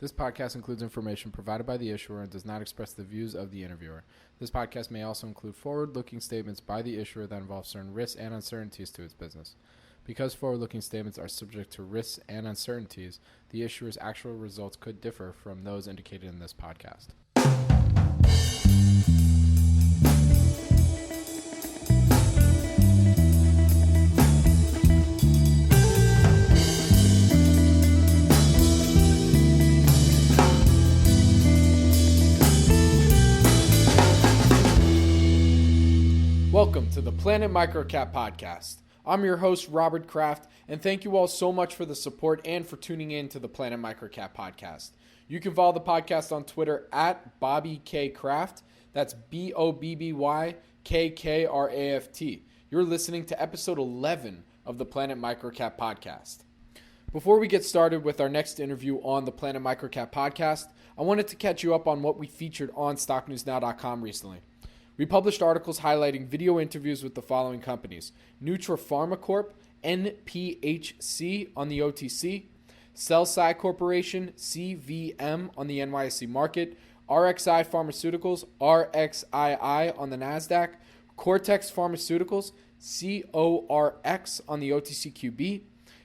This podcast includes information provided by the issuer and does not express the views of the interviewer. This podcast may also include forward-looking statements by the issuer that involve certain risks and uncertainties to its business. Because forward-looking statements are subject to risks and uncertainties, the issuer's actual results could differ from those indicated in this podcast. Welcome to the Planet MicroCap Podcast. I'm your host, Robert Kraft, and thank you all so much for the support and for tuning in to the Planet MicroCap Podcast. You can follow the podcast on Twitter at Bobby K. Kraft. That's BobbyKKRAFT. You're listening to episode 11 of the Planet MicroCap Podcast. Before we get started with our next interview on the Planet MicroCap Podcast, I wanted to catch you up on what we featured on StockNewsNow.com recently. We published articles highlighting video interviews with the following companies: NutraPharma Corp, NPHC on the OTC, Cellsci Corporation, CVM on the NYSE market, RXI Pharmaceuticals, RXII on the NASDAQ, Cortex Pharmaceuticals, CORX on the OTCQB,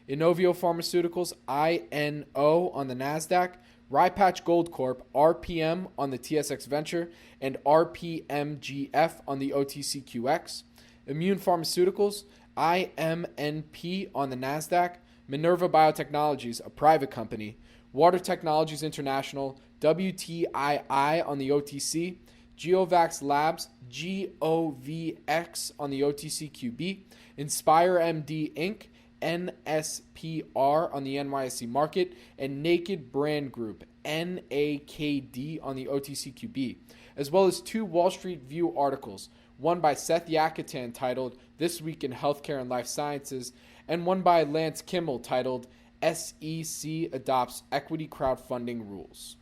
Inovio Pharmaceuticals, INO on the NASDAQ, Rypatch Gold Corp, RPM on the TSX Venture, and RPMGF on the OTCQX, Immune Pharmaceuticals, IMNP on the NASDAQ, Minerva Biotechnologies, a private company, Water Technologies International, WTII on the OTC, Geovax Labs, GOVX on the OTCQB, Inspire MD Inc., NSPR on the NYSE market, and Naked Brand Group, NAKD on the OTCQB, as well as two Wall Street View articles, one by Seth Yakutan titled This Week in Healthcare and Life Sciences, and one by Lance Kimmel titled SEC Adopts Equity Crowdfunding Rules.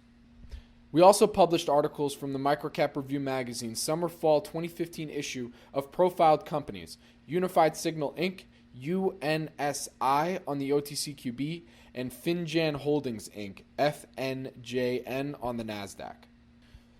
We also published articles from the MicroCap Review magazine summer-fall 2015 issue of Profiled Companies, Unified Signal Inc., UNSI on the OTCQB, and Finjan Holdings Inc., FNJN on the NASDAQ.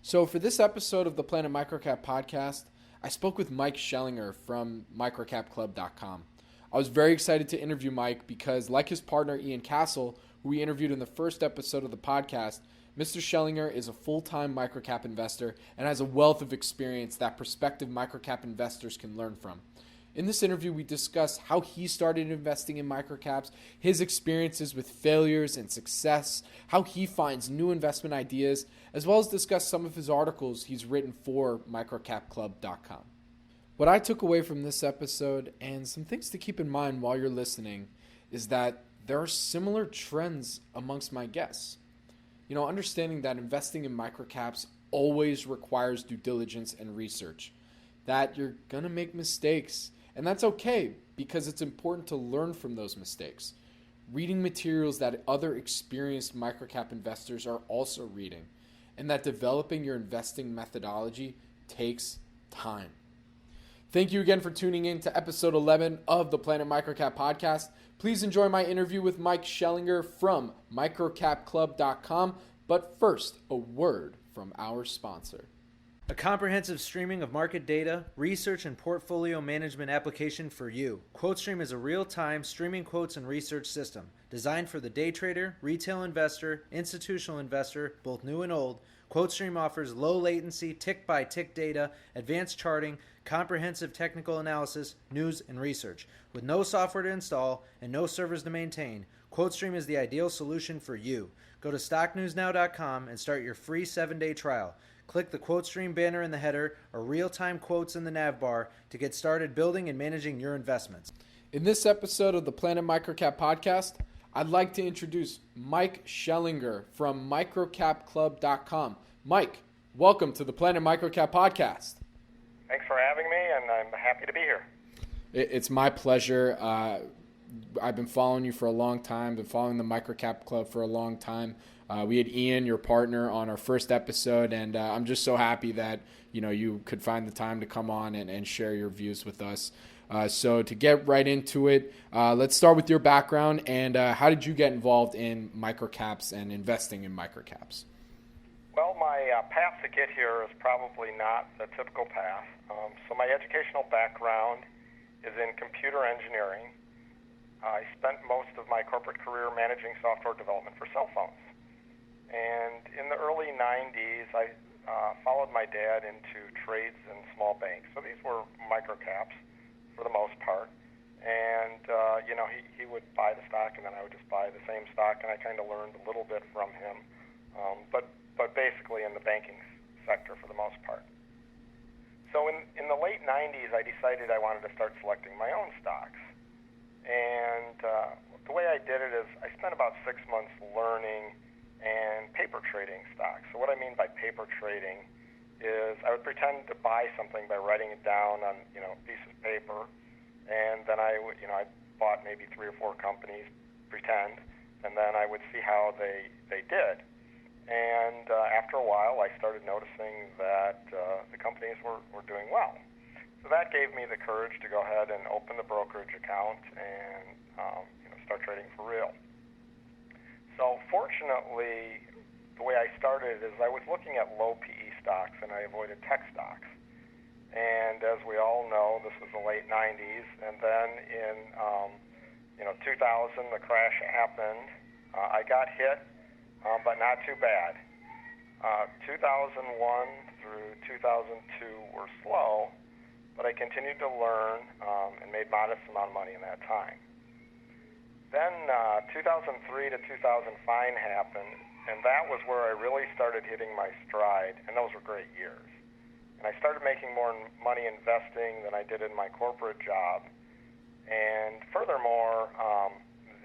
So for this episode of the Planet MicroCap Podcast, I spoke with Mike Schellinger from MicroCapClub.com. I was very excited to interview Mike because, like his partner Ian Cassel, who we interviewed in the first episode of the podcast, Mr. Schellinger is a full-time microcap investor and has a wealth of experience that prospective microcap investors can learn from. In this interview, we discuss how he started investing in microcaps, his experiences with failures and success, how he finds new investment ideas, as well as discuss some of his articles he's written for MicroCapClub.com. What I took away from this episode, and some things to keep in mind while you're listening, is that there are similar trends amongst my guests. Understanding that investing in microcaps always requires due diligence and research, that you're going to make mistakes. And that's okay, because it's important to learn from those mistakes. Reading materials that other experienced microcap investors are also reading, and that developing your investing methodology takes time. Thank you again for tuning in to episode 11 of the Planet MicroCap Podcast. Please enjoy my interview with Mike Schellinger from MicroCapClub.com. But first, a word from our sponsor. A comprehensive streaming of market data, research, and portfolio management application for you. QuoteStream is a real-time streaming quotes and research system designed for the day trader, retail investor, institutional investor, both new and old. QuoteStream offers low latency, tick-by-tick data, advanced charting, comprehensive technical analysis, news, and research. With no software to install and no servers to maintain, QuoteStream is the ideal solution for you. Go to StockNewsNow.com and start your free 7-day trial. Click the QuoteStream banner in the header or real-time quotes in the nav bar to get started building and managing your investments. In this episode of the Planet MicroCap Podcast, I'd like to introduce Mike Schellinger from MicroCapClub.com. Mike, welcome to the Planet MicroCap Podcast. Thanks for having me, and I'm happy to be here. It's my pleasure. I've been following you for a long time, been following the MicroCap Club for a long time. We had Ian, your partner, on our first episode, and I'm just so happy that you could find the time to come on and share your views with us. So to get right into it, let's start with your background and how did you get involved in microcaps and investing in microcaps? Well, my path to get here is probably not the typical path. So my educational background is in computer engineering. I spent most of my corporate career managing software development for cell phones. And in the early 90s, I followed my dad into trades and small banks. So these were microcaps for the most part. And, he would buy the stock, and then I would just buy the same stock, and I kind of learned a little bit from him. But basically in the banking sector for the most part. So in the late 90s, I decided I wanted to start selecting my own stocks. And the way I did it is I spent about 6 months learning and paper trading stocks. So what I mean by paper trading is I would pretend to buy something by writing it down on a piece of paper, and then I would I bought maybe 3 or 4 companies, pretend, and then I would see how they did. And after a while, I started noticing that the companies were doing well. So that gave me the courage to go ahead and open the brokerage account and start trading for real. So fortunately, the way I started is I was looking at low PE stocks and I avoided tech stocks. And as we all know, this was the late 90s, and then in 2000, the crash happened. I got hit. But not too bad. 2001 through 2002 were slow, but I continued to learn and made modest amount of money in that time. Then 2003 to 2005 happened, and that was where I really started hitting my stride, and those were great years. And I started making more money investing than I did in my corporate job. And furthermore,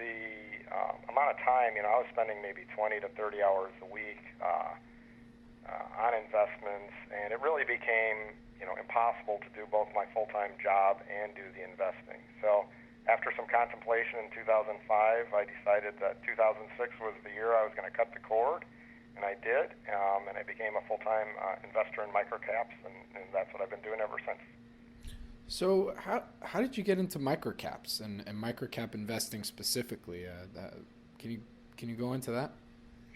the amount of time, I was spending maybe 20 to 30 hours a week on investments, and it really became, impossible to do both my full-time job and do the investing. So after some contemplation in 2005, I decided that 2006 was the year I was going to cut the cord, and I did, and I became a full-time investor in microcaps, and that's what I've been doing ever since. So how did you get into microcaps and microcap investing specifically? Can you go into that?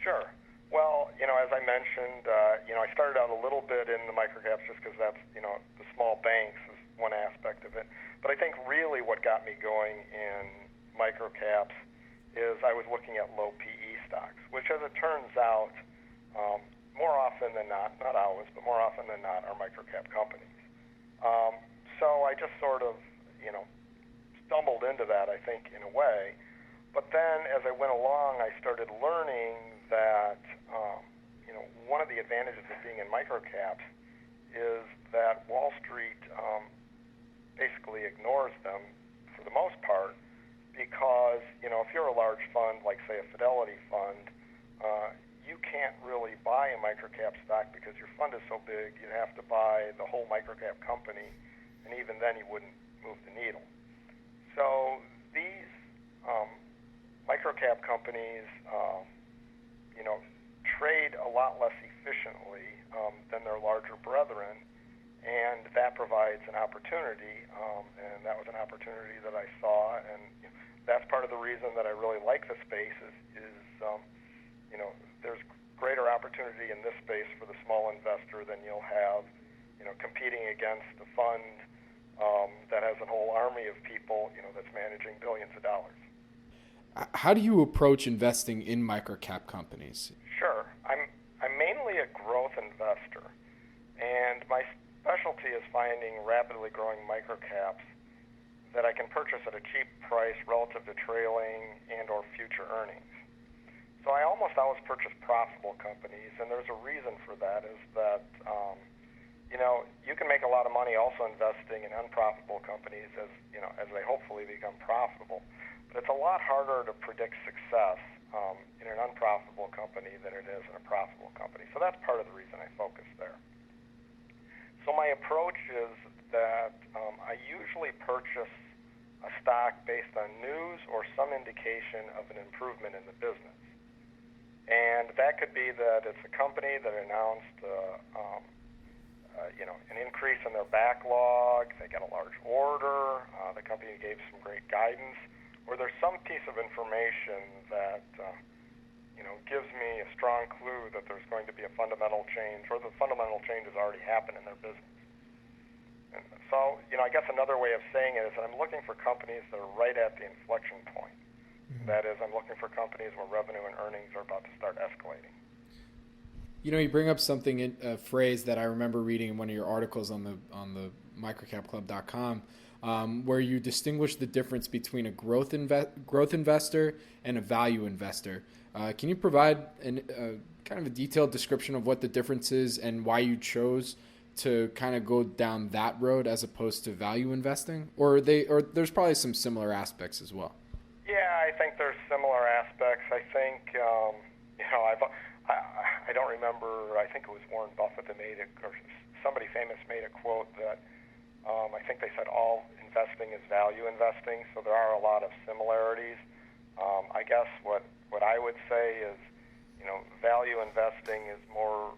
Sure. Well, as I mentioned, I started out a little bit in the microcaps just because that's, the small banks is one aspect of it. But I think really what got me going in microcaps is I was looking at low PE stocks, which as it turns out, more often than not always, but more often than not are microcap companies. So I just sort of, stumbled into that, I think, in a way. But then as I went along, I started learning that, one of the advantages of being in microcaps is that Wall Street basically ignores them for the most part because, if you're a large fund, like, say, a Fidelity fund, you can't really buy a microcap stock because your fund is so big, you'd have to buy the whole microcap company, and even then you wouldn't move the needle. So these microcap companies, trade a lot less efficiently than their larger brethren, and that provides an opportunity, and that was an opportunity that I saw, and that's part of the reason that I really like the space is there's greater opportunity in this space for the small investor than you'll have, competing against the fund that has a whole army of people, that's managing billions of dollars. How do you approach investing in microcap companies? Sure. I'm mainly a growth investor, and my specialty is finding rapidly growing microcaps that I can purchase at a cheap price relative to trailing and or future earnings. So I almost always purchase profitable companies, and there's a reason for that, is that you can make a lot of money also investing in unprofitable companies as they hopefully become profitable. But it's a lot harder to predict success in an unprofitable company than it is in a profitable company. So that's part of the reason I focus there. So my approach is that I usually purchase a stock based on news or some indication of an improvement in the business. And that could be that it's a company that announced an increase in their backlog, they get a large order, the company gave some great guidance, or there's some piece of information that gives me a strong clue that there's going to be a fundamental change, or the fundamental change has already happened in their business. And so, I guess another way of saying it is that I'm looking for companies that are right at the inflection point. Mm-hmm. That is, I'm looking for companies where revenue and earnings are about to start escalating. You bring up a phrase that I remember reading in one of your articles on the MicroCapClub.com, where you distinguish the difference between a growth investor and a value investor. Can you provide kind of a detailed description of what the difference is and why you chose to kind of go down that road as opposed to value investing? Or there's probably some similar aspects as well. Yeah, I think there's similar aspects. I think, I don't remember, I think it was Warren Buffett that made it, or somebody famous made a quote that I think they said all investing is value investing, so there are a lot of similarities. I guess what I would say is, value investing is more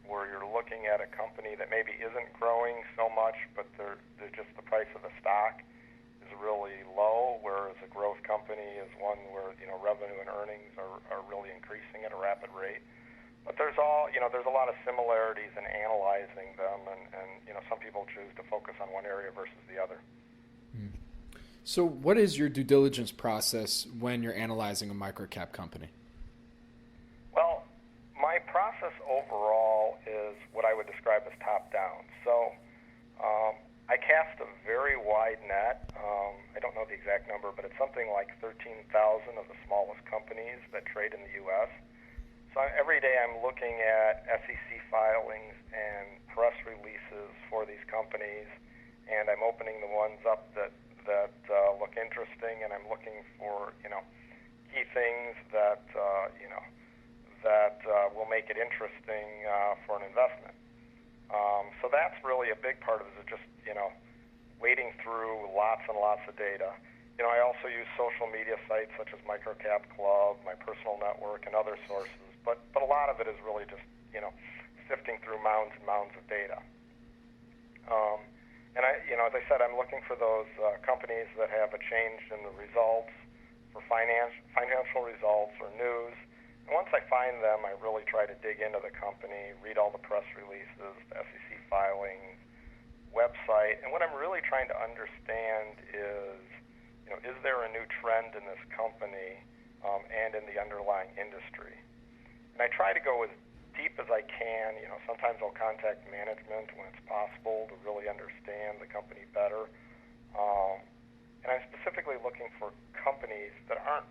where you're looking at a company that maybe isn't growing so much, but they're just the price of the stock is really low, whereas a growth company is one where revenue and earnings are really increasing at a rapid rate. But there's a lot of similarities in analyzing them, and some people choose to focus on one area versus the other. So what is your due diligence process when you're analyzing a microcap company? Well, my process overall is what I would describe as top-down. So I cast a very wide net. I don't know the exact number, but it's something like 13,000 of the smallest companies that trade in the U.S. So every day I'm looking at SEC filings and press releases for these companies, and I'm opening the ones up that look interesting, and I'm looking for key things that will make it interesting for an investment. So that's really a big part of it, is just wading through lots and lots of data. I also use social media sites such as MicroCap Club, my personal network, and other sources. But a lot of it is really just sifting through mounds and mounds of data. And as I said, I'm looking for those companies that have a change in the results, for financial results or news. And once I find them, I really try to dig into the company, read all the press releases, the SEC filings, website. And what I'm really trying to understand is, is there a new trend in this company and in the underlying industry? And I try to go as deep as I can. Sometimes I'll contact management when it's possible to really understand the company better. And I'm specifically looking for companies that aren't,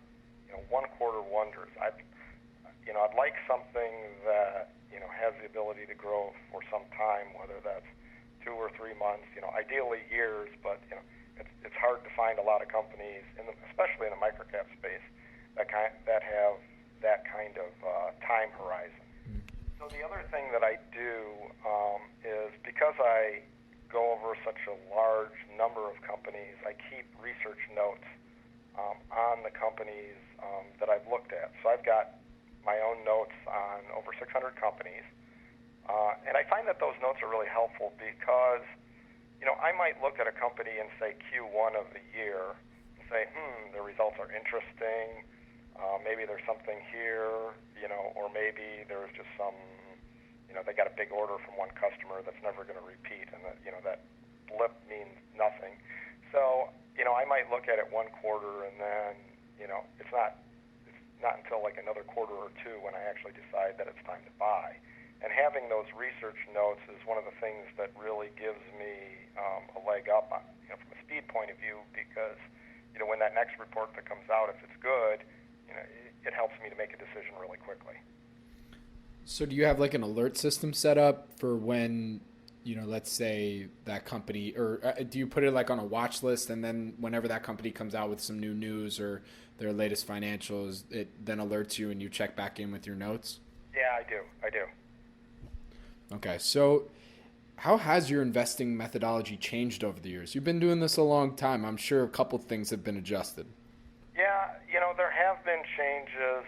one-quarter wonders. I'd like something that, has the ability to grow for some time, whether that's 2 or 3 months, ideally years, but, it's hard to find a lot of companies, especially in the microcap space, that have that kind of time horizon. So the other thing that I do is, because I go over such a large number of companies, I keep research notes on the companies that I've looked at. So I've got my own notes on over 600 companies, and I find that those notes are really helpful because, I might look at a company and say Q1 of the year and say, the results are interesting. Maybe there's something here, or maybe there's just some, they got a big order from one customer that's never going to repeat, and that blip means nothing. So, I might look at it one quarter, and then, it's not until like another quarter or two when I actually decide that it's time to buy. And having those research notes is one of the things that really gives me a leg up on, from a speed point of view, because, when that next report that comes out, if it's good, it helps me to make a decision really quickly. So do you have like an alert system set up for when, let's say that company, or do you put it like on a watch list, and then whenever that company comes out with some new news or their latest financials, it then alerts you and you check back in with your notes? Yeah, I do. Okay, so how has your investing methodology changed over the years? You've been doing this a long time. I'm sure a couple things have been adjusted. Yeah, there have been changes.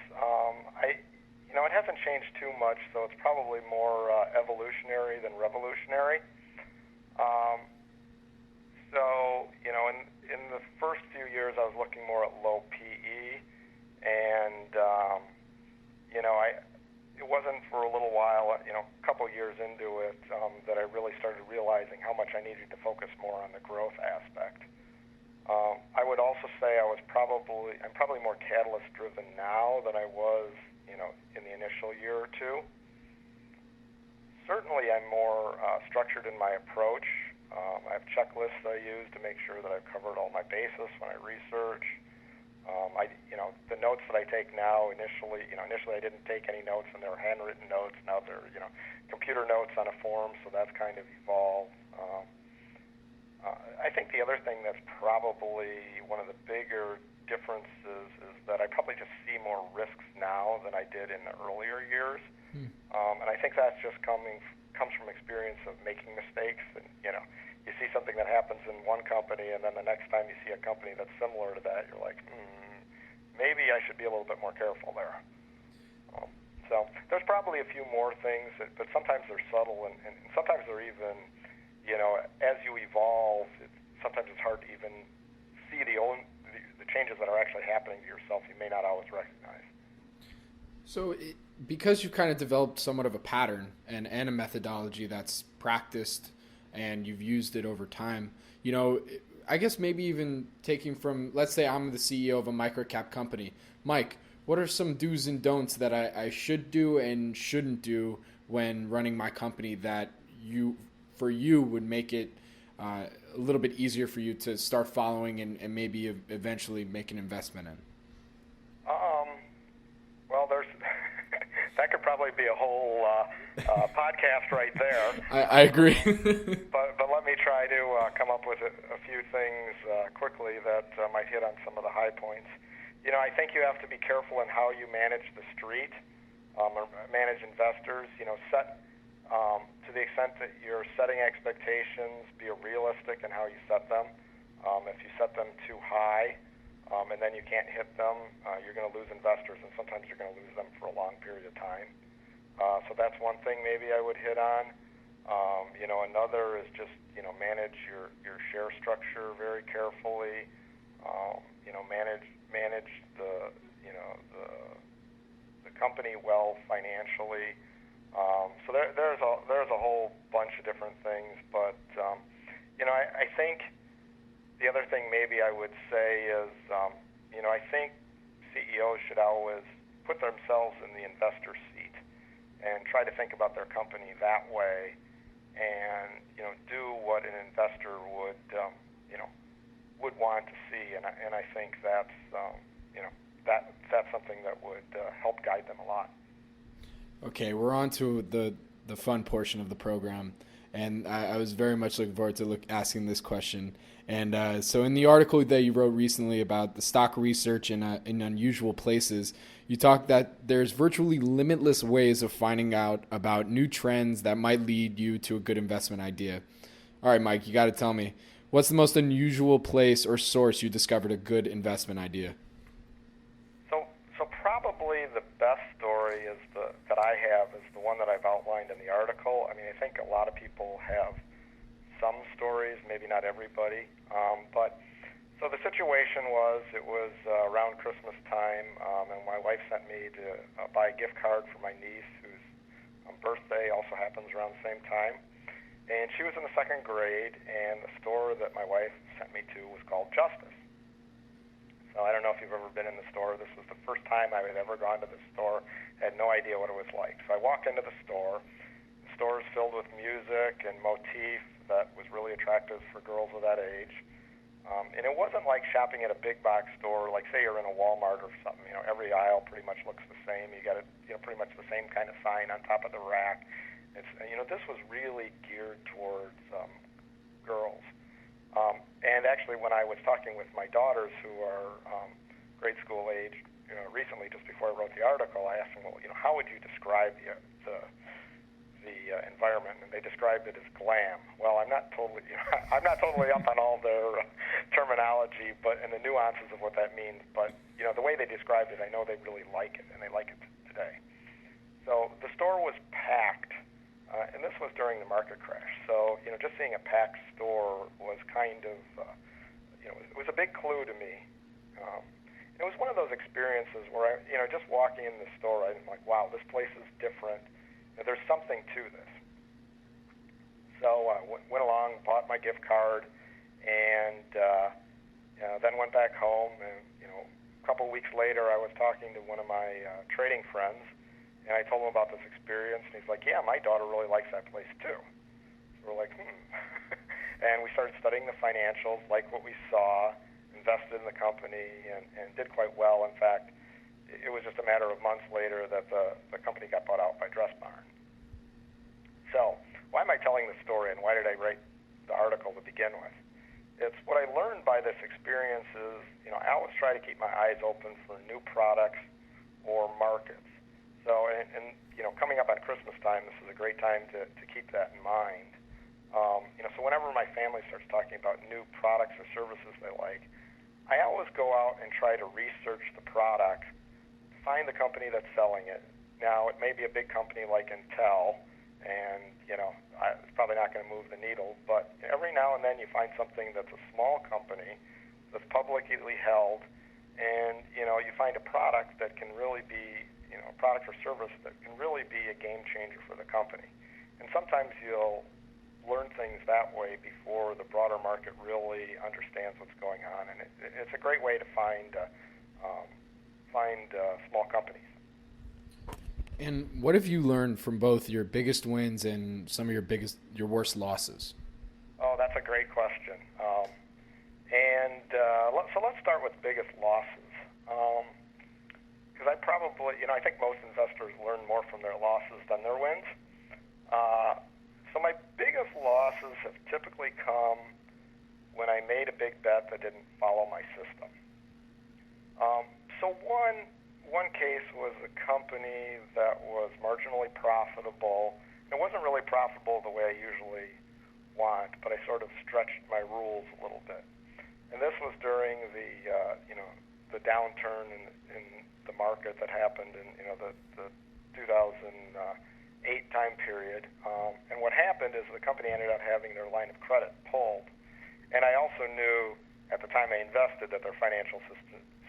it hasn't changed too much, so it's probably more evolutionary than revolutionary. So, in the first few years, I was looking more at low PE, and, it wasn't for a little while, a couple years into it, that I really started realizing how much I needed to focus more on the growth aspect. I would also say I'm probably more catalyst-driven now than I was, in the initial year or two. Certainly, I'm more structured in my approach. I have checklists I use to make sure that I've covered all my bases when I research. The notes that I take now, initially I didn't take any notes, and they were handwritten notes. Now they're, computer notes on a form, so that's kind of evolved. I think the other thing that's probably one of the bigger differences is that I probably just see more risks now than I did in the earlier years. And I think that's just comes from experience of making mistakes. And, you see something that happens in one company, and then the next time you see a company that's similar to that, you're like, maybe I should be a little bit more careful there. So there's probably a few more things, but sometimes they're subtle, and sometimes they're even, as you evolve, sometimes it's hard to even see the changes that are actually happening to yourself. You may not always recognize. So because you've kind of developed somewhat of a pattern and a methodology that's practiced and you've used it over time, I guess maybe even taking from, let's say I'm the CEO of a microcap company. Mike, what are some do's and don'ts that I should do and shouldn't do when running my company that for you would make it a little bit easier for you to start following and maybe eventually make an investment in? Well, that could probably be a whole podcast right there. I agree. but let me try to come up with a few things quickly that might hit on some of the high points. I think you have to be careful in how you manage the street or manage investors. Set to the extent that you're setting expectations, be realistic in how you set them. If you set them too high, and then you can't hit them, you're going to lose investors, and sometimes you're going to lose them for a long period of time. So that's one thing maybe I would hit on. Another is just, manage your share structure very carefully. Manage the company well financially. So there's a whole bunch of different things, but I think the other thing maybe I would say is, I think CEOs should always put themselves in the investor seat and try to think about their company that way, and do what an investor would want to see, and I think that's that's something that would help guide them a lot. Okay, we're on to the fun portion of the program, and I was very much looking forward to asking this question. And so in the article that you wrote recently about the stock research in unusual places, you talked that there's virtually limitless ways of finding out about new trends that might lead you to a good investment idea. All right, Mike, you got to tell me, what's the most unusual place or source you discovered a good investment idea? So probably the best story that I have is the one that I've outlined in the article. I mean, I think a lot of people have some stories, maybe not everybody. But so the situation was, it was around Christmas time, and my wife sent me to buy a gift card for my niece, whose birthday also happens around the same time. And she was in the second grade, and the store that my wife sent me to was called Justice. So I don't know if you've ever been in the store. This was the first time I had ever gone to the store. I had no idea what it was like. So I walked into the store. The store is filled with music and motif that was really attractive for girls of that age. And it wasn't like shopping at a big box store, like say you're in a Walmart or something. Every aisle pretty much looks the same. You got pretty much the same kind of sign on top of the rack. It's this was really geared towards girls. And actually, when I was talking with my daughters, who are grade school age, recently, just before I wrote the article, I asked them, well, how would you describe the environment? And they described it as glam. Well, I'm not totally up on all their terminology, but and the nuances of what that means. But the way they described it, I know they really like it, and they like it today. during the market crash. So, just seeing a packed store was kind of, it was a big clue to me. It was one of those experiences where just walking in the store, I'm like, wow, this place is different. There's something to this. So I went along, bought my gift card, and then went back home. And a couple weeks later, I was talking to one of my trading friends, and I told him about this experience, and he's like, yeah, my daughter really likes that place too. So we're like, And we started studying the financials, like what we saw, invested in the company, and did quite well. In fact, it was just a matter of months later that the company got bought out by Dressbarn. So why am I telling this story, and why did I write the article to begin with? It's what I learned by this experience is, I always try to keep my eyes open for new products or markets. So, and coming up on Christmas time, this is a great time to keep that in mind. So whenever my family starts talking about new products or services they like, I always go out and try to research the product, find the company that's selling it. Now, it may be a big company like Intel, and, it's probably not going to move the needle, but every now and then you find something that's a small company that's publicly held, and, you find a product that can really be, a product or service that can really be a game changer for the company. And sometimes you'll learn things that way before the broader market really understands what's going on, and it's a great way to find small companies. And what have you learned from both your biggest wins and some of your worst losses? Oh, that's a great question. So let's start with biggest losses. Because I think most investors learn more from their losses than their wins. So my biggest losses have typically come when I made a big bet that didn't follow my system. So one case was a company that was marginally profitable. It wasn't really profitable the way I usually want, but I sort of stretched my rules a little bit. And this was during the downturn in the market that happened in the 2008 time period. And what happened is the company ended up having their line of credit pulled. And I also knew at the time I invested that their financial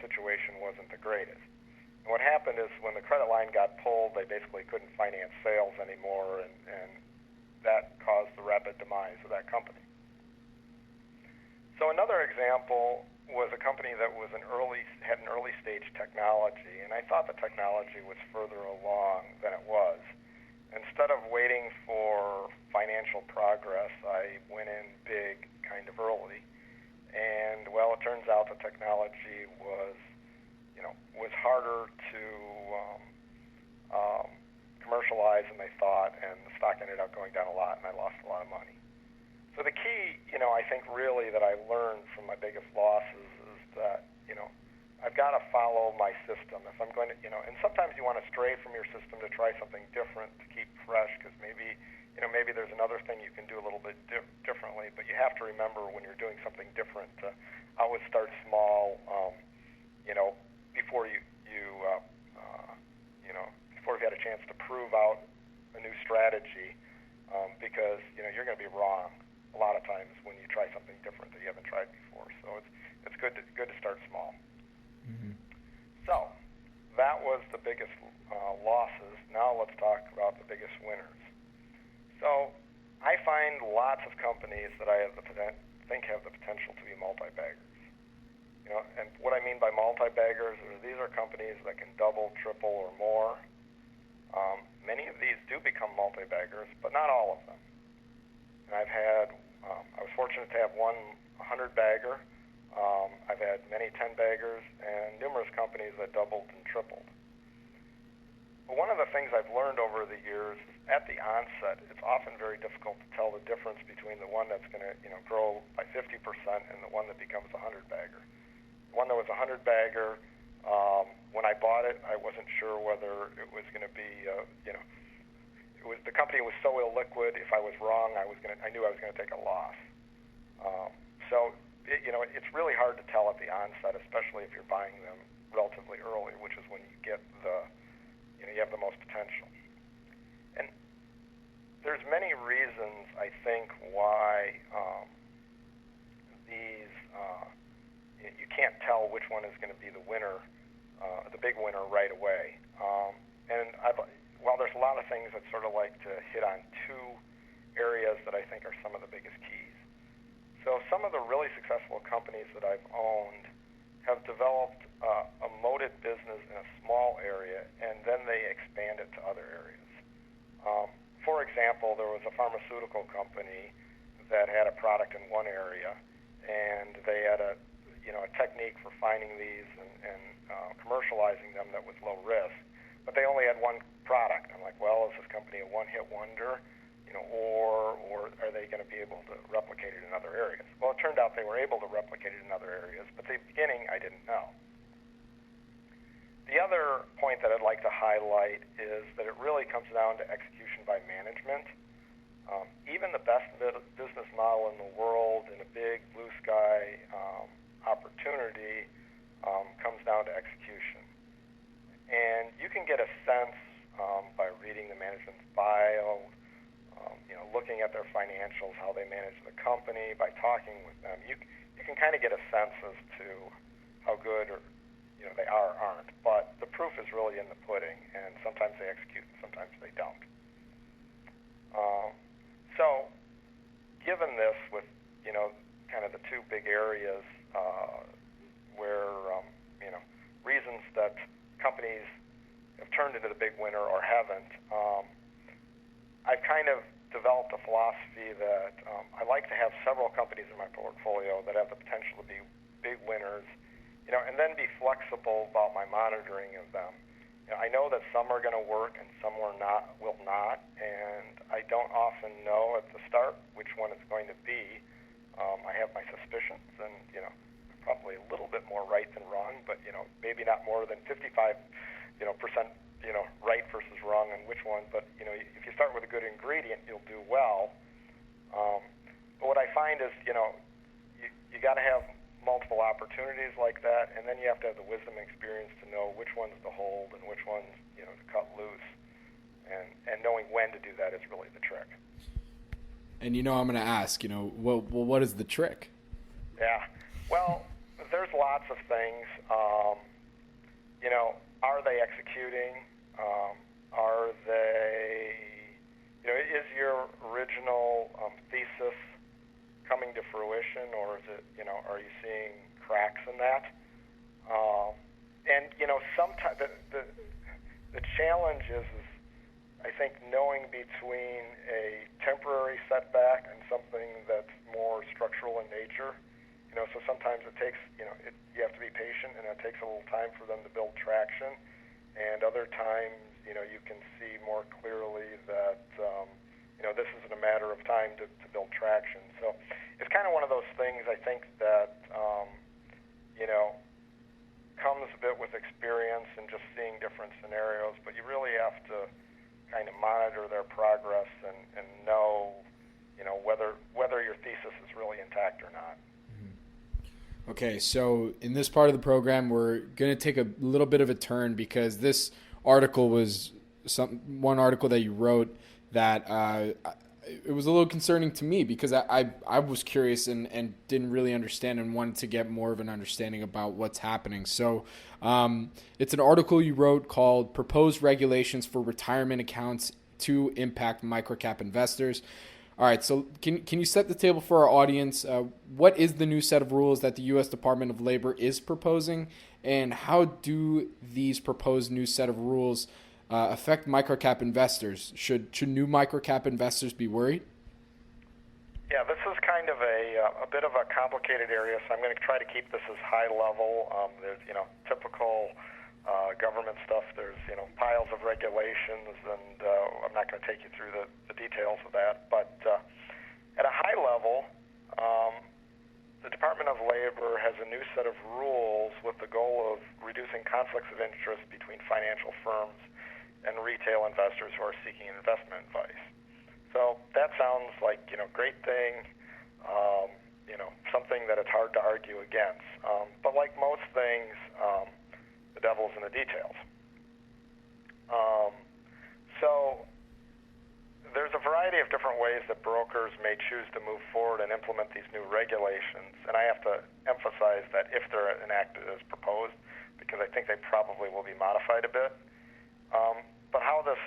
situation wasn't the greatest. And what happened is when the credit line got pulled, they basically couldn't finance sales anymore, and that caused the rapid demise of that company. So another example was a company that had an early stage technology, and I thought the technology was further along than it was. Instead of waiting for financial progress, I went in big kind of early. And, well, it turns out the technology was harder to commercialize than they thought, and the stock ended up going down a lot, and I lost a lot of money. So the key, I think really that I learned from my biggest losses is that, I've got to follow my system. If I'm going to, and sometimes you want to stray from your system to try something different to keep fresh, because maybe there's another thing you can do a little bit differently, but you have to remember when you're doing something different to always start small, before before you've had a chance to prove out a new strategy, because, you're going to be wrong a lot of times when you try something different that you haven't tried before. So it's good to start small. Mm-hmm. So that was the biggest losses. Now let's talk about the biggest winners. So I find lots of companies that I think have the potential to be multi-baggers. And what I mean by multi-baggers is these are companies that can double, triple, or more. Many of these do become multi-baggers, but not all of them. And I was fortunate to have one 100-bagger. I've had many 10-baggers and numerous companies that doubled and tripled. But one of the things I've learned over the years is at the onset, it's often very difficult to tell the difference between the one that's going to grow by 50% and the one that becomes a 100-bagger. The one that was a 100-bagger, when I bought it, I wasn't sure whether it was going to be, the company was so illiquid. If I was wrong, I knew I was going to take a loss. It's really hard to tell at the onset, especially if you're buying them relatively early, which is when you get you have the most potential. And there's many reasons think why these you can't tell which one is going to be the winner, the big winner right away. While there's a lot of things, I'd sort of like to hit on two areas that I think are some of the biggest keys. So some of the really successful companies that I've owned have developed a moated business in a small area, and then they expand it to other areas. For example, there was a pharmaceutical company that had a product in one area, and they had a technique for finding these and commercializing them that was low risk, but they only had one product. I'm like, well, is this company a one-hit wonder, or are they going to be able to replicate it in other areas? Well, it turned out they were able to replicate it in other areas, but at the beginning, I didn't know. The other point that I'd like to highlight is that it really comes down to execution by management. Even the best business model in the world in a big blue sky opportunity comes down to execution. And you can get a sense by reading the management's bio, looking at their financials, how they manage the company, by talking with them. You can kind of get a sense as to how good or they are or aren't. But the proof is really in the pudding, and sometimes they execute and sometimes they don't. So given this with, kind of the two big areas where, reasons that companies have turned into the big winner or haven't, I've kind of developed a philosophy that I like to have several companies in my portfolio that have the potential to be big winners, and then be flexible about my monitoring of them. I know that some are going to work and some will not, and I don't often know at the start which one it's going to be. I have my suspicions, and probably a little bit more right than wrong, but maybe not more than 55% right versus wrong on which one. But if you start with a good ingredient, you'll do well. But what I find is you got to have multiple opportunities like that, and then you have to have the wisdom and experience to know which ones to hold and which ones to cut loose, and knowing when to do that is really the trick. And I'm going to ask, what is the trick? Yeah, well, there's lots of things. Are they executing? Are they? Is your original thesis coming to fruition, or is it, are you seeing cracks in that? And sometimes the challenge is I think knowing between a temporary setback and something that's more structural in nature. So sometimes it takes, you have to be patient, and it takes a little time for them to build traction. And other times, you can see more clearly that, this isn't a matter of time to build traction. So it's kind of one of those things, I think, that, comes a bit with experience and just seeing different scenarios. But you really have to kind of monitor their progress and know, whether your thesis is really intact or not. Okay, so in this part of the program, we're going to take a little bit of a turn because this article was one article that you wrote that it was a little concerning to me because I was curious and didn't really understand and wanted to get more of an understanding about what's happening. So it's an article you wrote called Proposed Regulations for Retirement Accounts to Impact Microcap Investors. All right, so can you set the table for our audience? What is the new set of rules that the U.S. Department of Labor is proposing, and how do these proposed new set of rules affect microcap investors? Should new microcap investors be worried? Yeah, this is kind of a bit of a complicated area, so I'm going to try to keep this as high level. There's typical government stuff. There's piles of regulations, and I'm not going to take you through the details of that. But at a high level, the Department of Labor has a new set of rules with the goal of reducing conflicts of interest between financial firms and retail investors who are seeking investment advice. So that sounds like great thing, something that it's hard to argue against. But like most things, the devil's in the details. So there's a variety variety of different ways that brokers may choose to move forward and implement these new regulations. And I have to emphasize that if they're enacted as proposed, because I think they probably will be modified a bit. But how this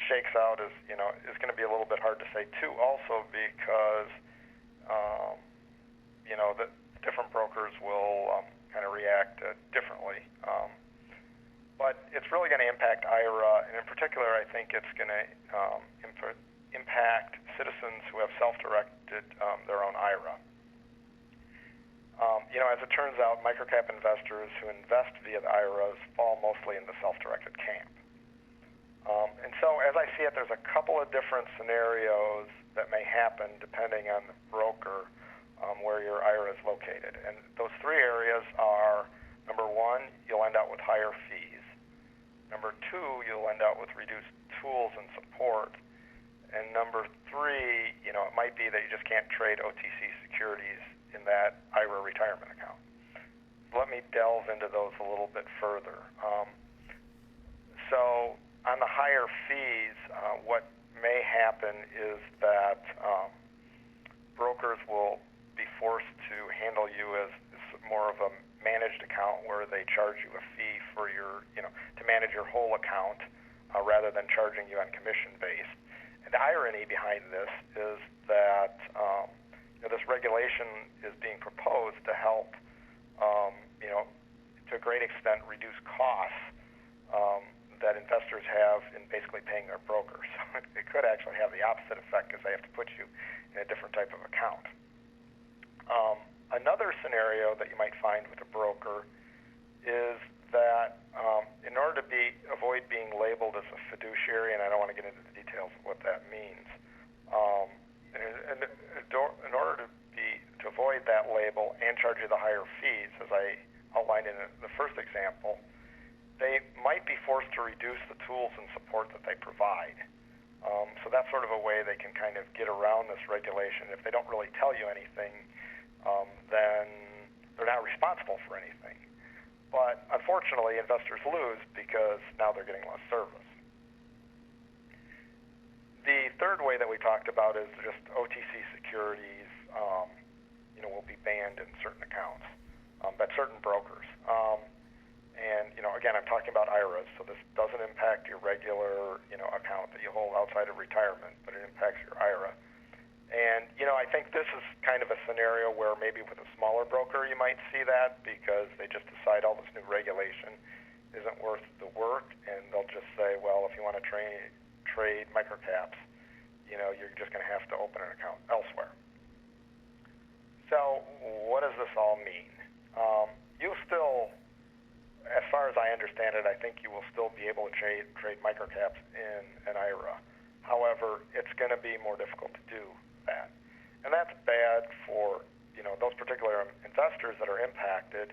shakes out is going to be a little bit hard to say too. Also because the different brokers will kind of react differently. But it's really going to impact IRA, and in particular, I think it's going to impact citizens who have self-directed their own IRA. As it turns out, microcap investors who invest via the IRAs fall mostly in the self-directed camp. And so, as I see it, there's a couple of different scenarios that may happen depending on the broker where your IRA is located. And those three areas are, number one, you'll end up with higher fees. Number two, you'll end up with reduced tools and support. And number three, it might be that you just can't trade OTC securities in that IRA retirement account. Let me delve into those a little bit further. So on the higher fees, what may happen is that brokers will be forced to handle you as more of a managed account where they charge you a fee for to manage your whole account rather than charging you on commission based. And the irony behind this is that this regulation is being proposed to help, to a great extent, reduce costs that investors have in basically paying their brokers. So it could actually have the opposite effect because they have to put you in a different type of account. Another scenario that you might find with a broker is that in order to avoid being labeled as a fiduciary, and I don't want to get into the details of what that means, in order to avoid that label and charge you the higher fees, as I outlined in the first example, they might be forced to reduce the tools and support that they provide. So that's sort of a way they can kind of get around this regulation. If they don't really tell you anything, then they're not responsible for anything. But unfortunately, investors lose because now they're getting less service. The third way that we talked about is just OTC securities, will be banned in certain accounts, at certain brokers. And again, I'm talking about IRAs, so this doesn't impact your regular, account that you hold outside of retirement, but it impacts your IRA. And, I think this is kind of a scenario where maybe with a smaller broker you might see that because they just decide all this new regulation isn't worth the work, and they'll just say, well, if you want to trade microcaps, you're just going to have to open an account elsewhere. So what does this all mean? You still, as far as I understand it, I think you will still be able to trade microcaps in an IRA. However, it's going to be more difficult to do that. And that's bad for, those particular investors that are impacted,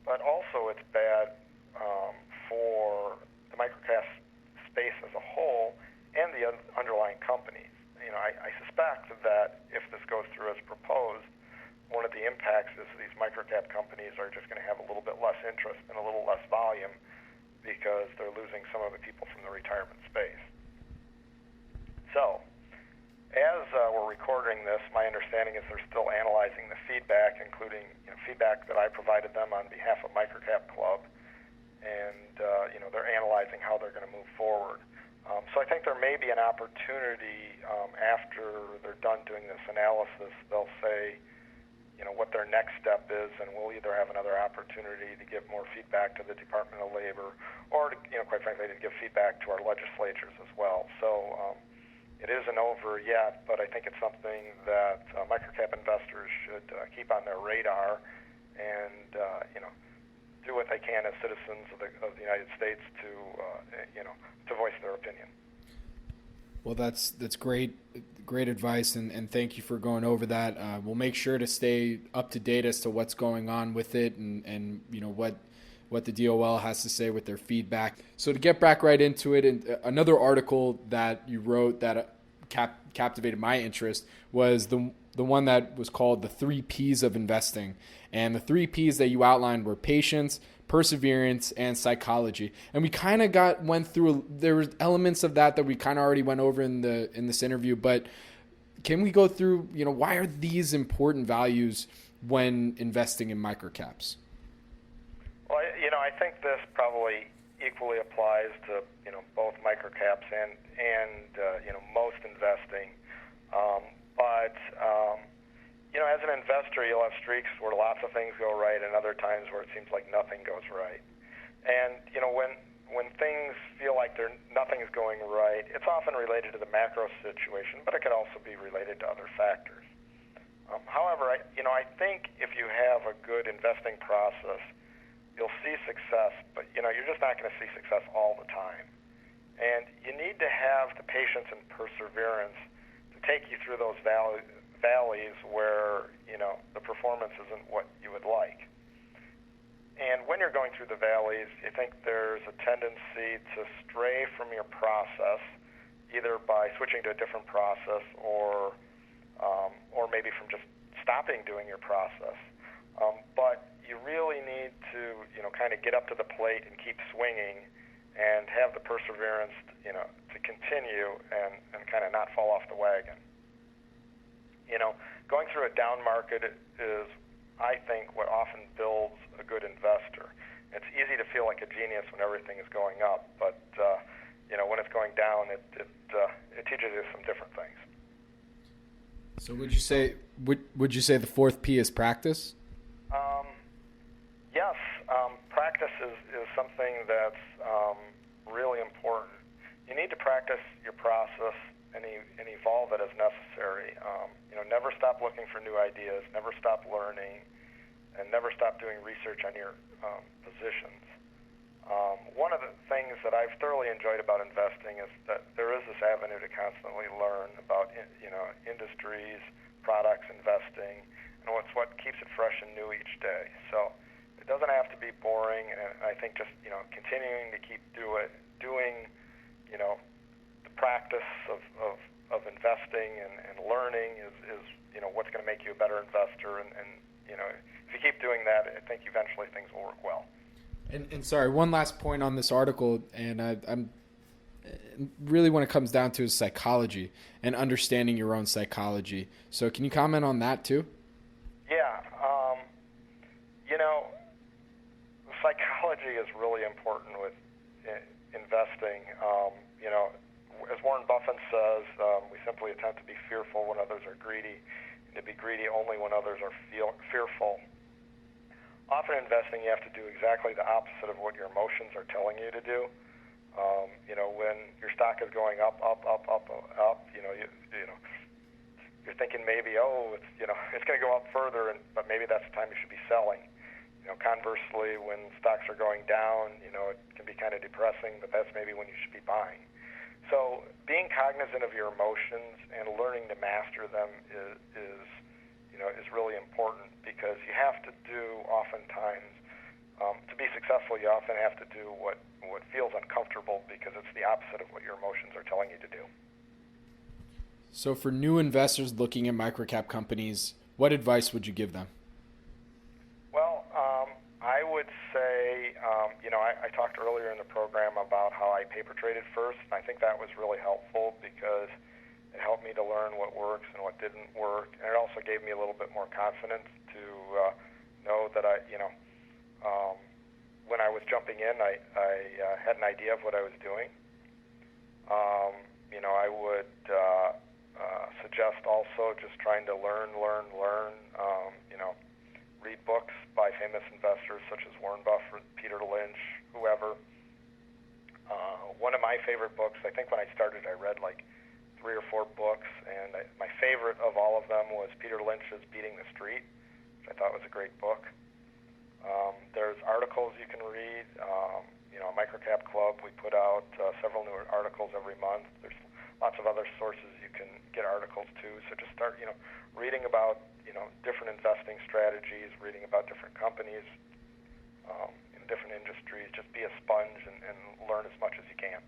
but also it's bad for the microcap space as a whole and the underlying companies. I suspect that if this goes through as proposed, one of the impacts is these microcap companies are just going to have a little bit less interest and a little less volume because they're losing some of the people from the retirement space. So, as we're recording this, my understanding is they're still analyzing the feedback, including feedback that I provided them on behalf of MicroCap Club, and they're analyzing how they're going to move forward. So I think there may be an opportunity after they're done doing this analysis. They'll say, what their next step is, and we'll either have another opportunity to give more feedback to the Department of Labor, or to, quite frankly, to give feedback to our legislatures as well. So it isn't over yet, but I think it's something that microcap investors should keep on their radar and do what they can as citizens of the United States to voice their opinion. Well, that's great advice, and thank you for going over that. We'll make sure to stay up to date as to what's going on with it and what the DOL has to say with their feedback. So to get back right into it, and another article that you wrote that captivated my interest was the one that was called the 3 Ps of investing. And the 3 Ps that you outlined were patience, perseverance, and psychology. And we kind of went through, there were elements of that we kind of already went over in this interview, but can we go through, why are these important values when investing in microcaps? Well, I think this probably equally applies to, both microcaps and most investing. As an investor, you'll have streaks where lots of things go right and other times where it seems like nothing goes right. And, when things feel like nothing is going right, it's often related to the macro situation, but it could also be related to other factors. However, I think if you have a good investing process, you'll see success, but, you're just not going to see success all the time. And you need to have the patience and perseverance to take you through those valleys where, the performance isn't what you would like. And when you're going through the valleys, you think there's a tendency to stray from your process, either by switching to a different process or maybe from just stopping doing your process. But you really need to, kind of get up to the plate and keep swinging and have the perseverance, to continue and kind of not fall off the wagon. Going through a down market is, I think, what often builds a good investor. It's easy to feel like a genius when everything is going up, but when it's going down, it teaches you some different things. So would you say the fourth P is practice? Yes, practice is something that's really important. You need to practice your process and evolve it as necessary. Never stop looking for new ideas, never stop learning, and never stop doing research on your positions. One of the things that I've thoroughly enjoyed about investing is that there is this avenue to constantly learn about industries, products, investing, and what keeps it fresh and new each day. So it doesn't have to be boring, and I think just continuing to keep doing the practice of investing and learning is what's going to make you a better investor, and if you keep doing that, I think eventually things will work well. And sorry, one last point on this article, and I'm really when it comes down to is psychology and understanding your own psychology. So can you comment on that too? Yeah, psychology is really important with investing. As Warren Buffett says, we simply attempt to be fearful when others are greedy, and to be greedy only when others are fearful. Often investing, you have to do exactly the opposite of what your emotions are telling you to do. When your stock is going up, you're thinking maybe, it's going to go up further, but maybe that's the time you should be selling. Conversely, when stocks are going down, it can be kind of depressing, but that's maybe when you should be buying. So being cognizant of your emotions and learning to master them is really important, because you have to do oftentimes, to be successful, you often have to do what feels uncomfortable because it's the opposite of what your emotions are telling you to do. So for new investors looking at microcap companies, what advice would you give them? Well, I would say, I talked earlier in the program about how I paper traded first. I think that was really helpful because it helped me to learn what works and what didn't work, and it also gave me a little bit more confidence to know that when I was jumping in, I had an idea of what I was doing. I would suggest also just trying to learn. Read books by famous investors such as Warren Buffett, Peter Lynch, whoever. One of my favorite books, I think when I started, I read like 3 or 4 books, and my favorite of all of them was Peter Lynch's Beating the Street, which I thought was a great book. There's articles you can read. MicroCap Club, we put out several new articles every month. There's lots of other sources you can get articles to. So just start, reading about, different investing strategies, reading about different companies in different industries. Just be a sponge and learn as much as you can.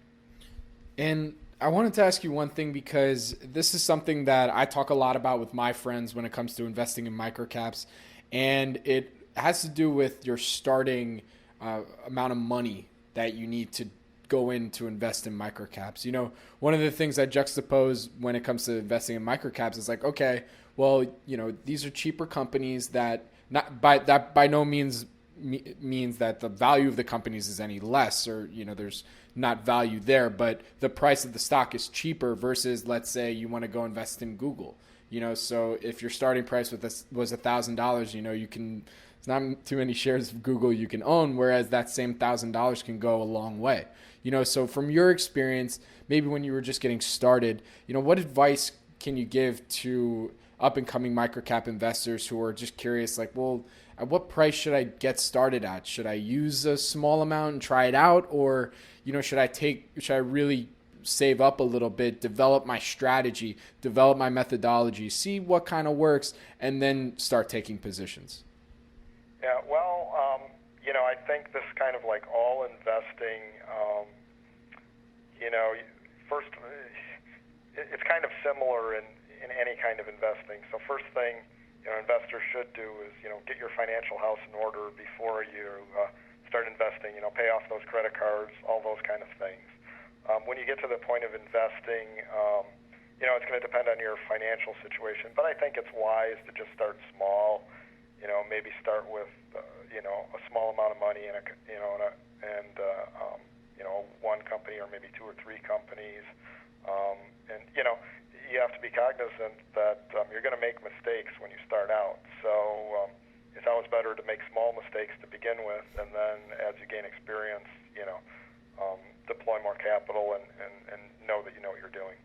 And I wanted to ask you one thing, because this is something that I talk a lot about with my friends when it comes to investing in microcaps, and it has to do with your starting amount of money that you need to go in to invest in microcaps. One of the things I juxtapose when it comes to investing in microcaps is like, okay, well, these are cheaper companies that by no means means that the value of the companies is any less, or there's not value there, but the price of the stock is cheaper versus, let's say you want to go invest in Google. So if your starting price was $1,000, you can, it's not too many shares of Google you can own, whereas that same $1,000 can go a long way. So from your experience, maybe when you were just getting started, what advice can you give to up and coming microcap investors who are just curious, like, well, at what price should I get started at? Should I use a small amount and try it out? Or, should I really save up a little bit, develop my strategy, develop my methodology, see what kind of works, and then start taking positions? Yeah, well, I think this kind of like all investing, first, it's kind of similar in any kind of investing. So first thing, investors should do is, get your financial house in order before you start investing, pay off those credit cards, all those kind of things. When you get to the point of investing, it's going to depend on your financial situation, but I think it's wise to just start small. Maybe start with a small amount of money and one company or maybe two or three companies, and you have to be cognizant that you're going to make mistakes when you start out. So it's always better to make small mistakes to begin with, and then as you gain experience, deploy more capital and know that you know what you're doing.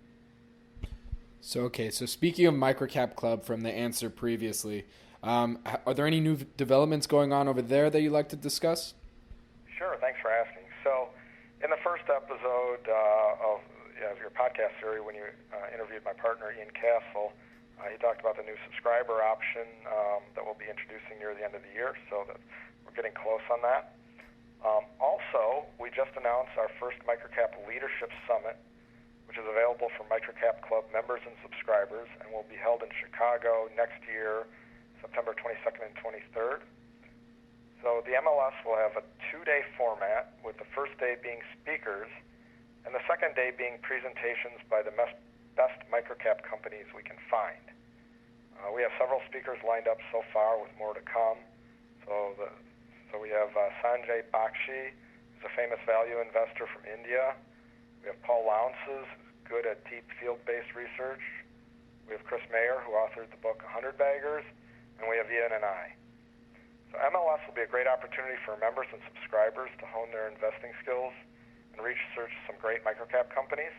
So speaking of MicroCap Club from the answer previously, are there any new developments going on over there that you'd like to discuss? Sure, thanks for asking. So in the first episode of your podcast series, when you interviewed my partner, Ian Cassel, he talked about the new subscriber option that we'll be introducing near the end of the year, so that we're getting close on that. Also, we just announced our first MicroCap Leadership Summit, which is available for MicroCap Club members and subscribers, and will be held in Chicago next year, September 22nd and 23rd. So the MLS will have a 2-day format, with the first day being speakers, and the second day being presentations by the best microcap companies we can find. We have several speakers lined up so far, with more to come. So we have Sanjay Bakshi, who's a famous value investor from India. We have Paul Lounces, good at deep field-based research. We have Chris Mayer, who authored the book 100 Baggers, and we have Ian and I. So MLS will be a great opportunity for members and subscribers to hone their investing skills and research some great microcap companies.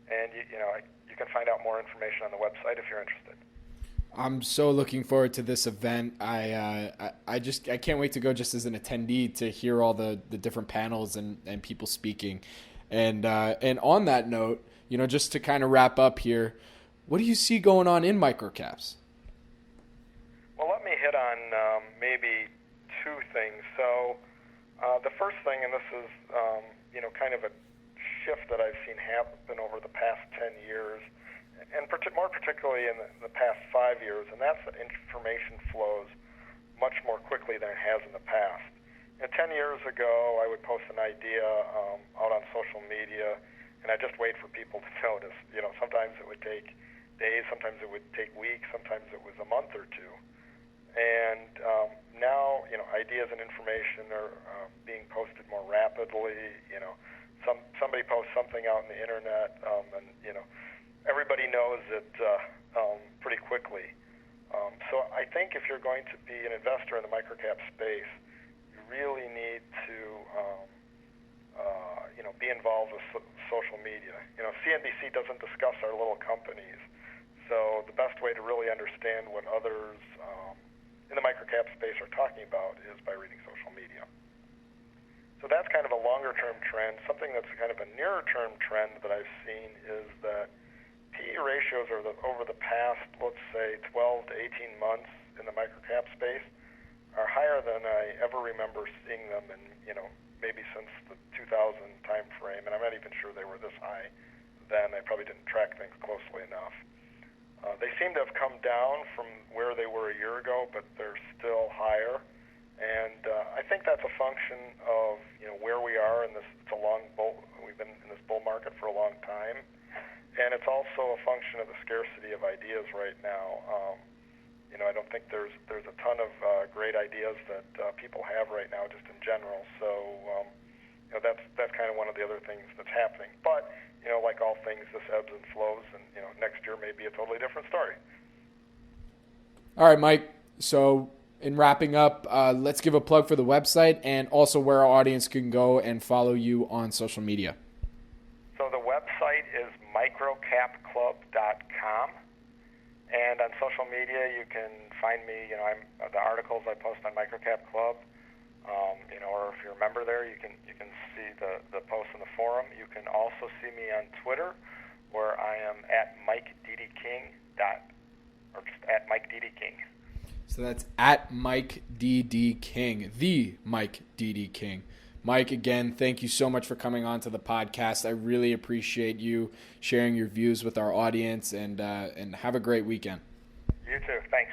And you can find out more information on the website if you're interested. I'm so looking forward to this event. I can't wait to go just as an attendee to hear all the different panels and people speaking. And on that note, just to kind of wrap up here, what do you see going on in microcaps? Well, let me hit on maybe two things. So the first thing, and this is kind of a shift that I've seen happen over the past 10 years, and more particularly in the past 5 years, and that's that information flows much more quickly than it has in the past. 10 years ago, I would post an idea out on social media, and I'd just wait for people to notice. Sometimes it would take days, sometimes it would take weeks, sometimes it was a month or two. And now, ideas and information are being posted more rapidly. Somebody posts something out on the internet, and everybody knows it pretty quickly. So I think if you're going to be an investor in the microcap space, you really need to be involved with social media. CNBC doesn't discuss our little companies, so the best way to really understand what others in the microcap space are talking about is by reading social media. So that's kind of a longer-term trend. Something that's kind of a nearer-term trend that I've seen is that PE ratios over the past, let's say, 12 to 18 months in the microcap space are higher than I ever remember seeing them in, maybe since the 2000 time frame, and I'm not even sure they were this high then. I probably didn't track things closely enough. They seem to have come down from where they were a year ago, but they're still higher. And I think that's a function of where we are in this. It's a long bull. We've been in this bull market for a long time, and it's also a function of the scarcity of ideas right now. I don't think there's a ton of great ideas that people have right now, just in general. So that's kind of one of the other things that's happening. But like all things, this ebbs and flows, and next year may be a totally different story. All right, Mike. So in wrapping up, let's give a plug for the website and also where our audience can go and follow you on social media. So the website is microcapclub.com, and on social media you can find me. I'm the articles I post on MicroCap Club, or if you're a member there, you can see the posts in the forum. You can also see me on Twitter, where I am at MikeDDKing, or just at MikeDDKing. So that's at Mike D.D. King, the Mike D.D. King. Mike, again, thank you so much for coming on to the podcast. I really appreciate you sharing your views with our audience, and have a great weekend. You too. Thanks.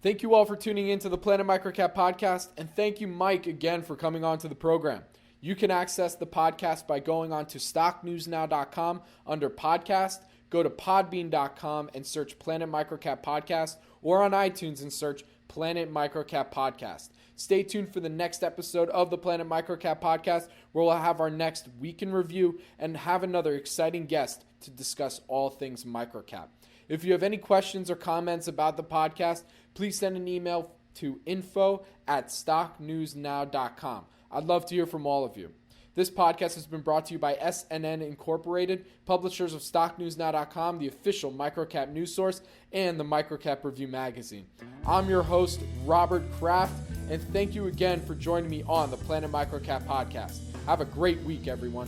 Thank you all for tuning in to the Planet MicroCap Podcast, and thank you, Mike, again for coming on to the program. You can access the podcast by going on to stocknewsnow.com under podcast. Go to podbean.com and search Planet MicroCap Podcast, or on iTunes and search Planet MicroCap Podcast. Stay tuned for the next episode of the Planet MicroCap Podcast, where we'll have our next week in review and have another exciting guest to discuss all things microcap. If you have any questions or comments about the podcast, please send an email to info@stocknewsnow.com. I'd love to hear from all of you. This podcast has been brought to you by SNN Incorporated, publishers of StockNewsNow.com, the official microcap news source, and the MicroCap Review magazine. I'm your host, Robert Kraft, and thank you again for joining me on the Planet MicroCap Podcast. Have a great week, everyone.